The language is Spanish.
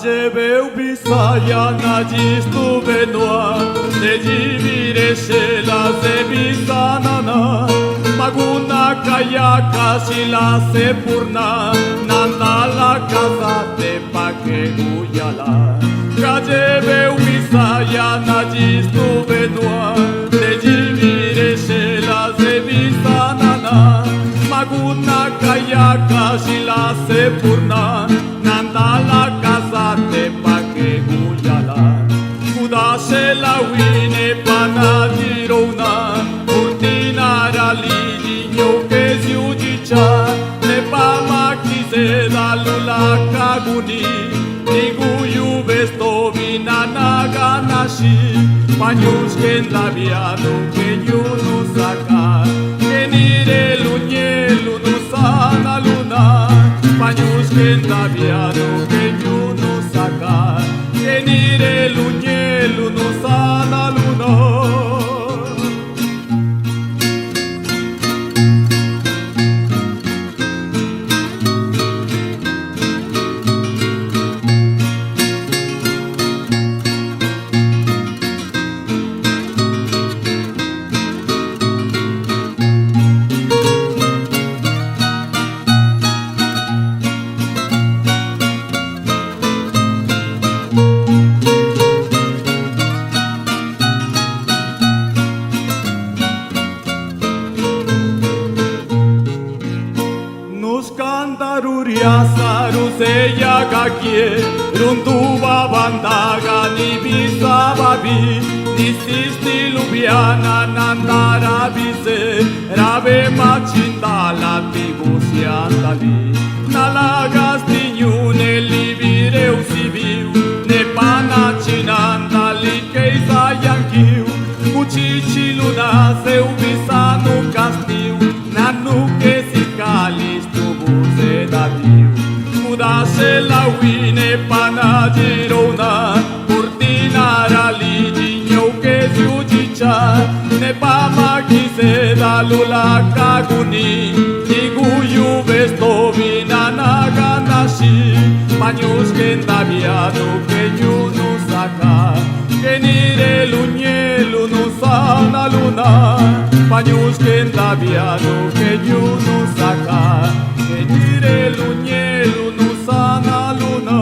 Cajebeu Bisaya Najistu Benoa Nejibire Shela Zebisanana Maguna Kayaka Shila Sepurna Nandala Kazate Pake Guyala Cajebeu Bisaya Najistu Benoa Nejibire Shela Zebisanana Maguna Kayaka Shila Sepurna Nandala Kazate Pake Guyala Kudase la wine Panajirona Urtina Raliji Nyoke Ziujicha Nepama Kize Dalula Kaguni Niguyu Bestovi Nanaganashi Panyusken Labiano Kenyunu Saka Kenire Lunyelu Nusana Luna Panyusken Labiano Kenyunu Saka Kenire Lunyelu Nusana Luna Ruria Saruseya Gakie Runduba Bandaga Nibisa Babi Nisisti Lubiana Nandara Bise Rabe Machindala Tibusiandali Nalagas Tinyune Libireu Sibiu Nepana Chinandali Keisa Yankiu Muchichi Luna Seu Bisanu Castiu Nanu Kesikalistu Kudase la wine Panajirona Urtina Raliji Nyoke Ziujicha Nepama Kise Dalula Kaguni Niguyu Bestovi Nanaganashi Panyusken Daviado Kenyunu Saka Kenire Lunyelu Nusana Luna Panyusken Daviado Kenyunu Saka Kenire Lunyelu Nusana Luna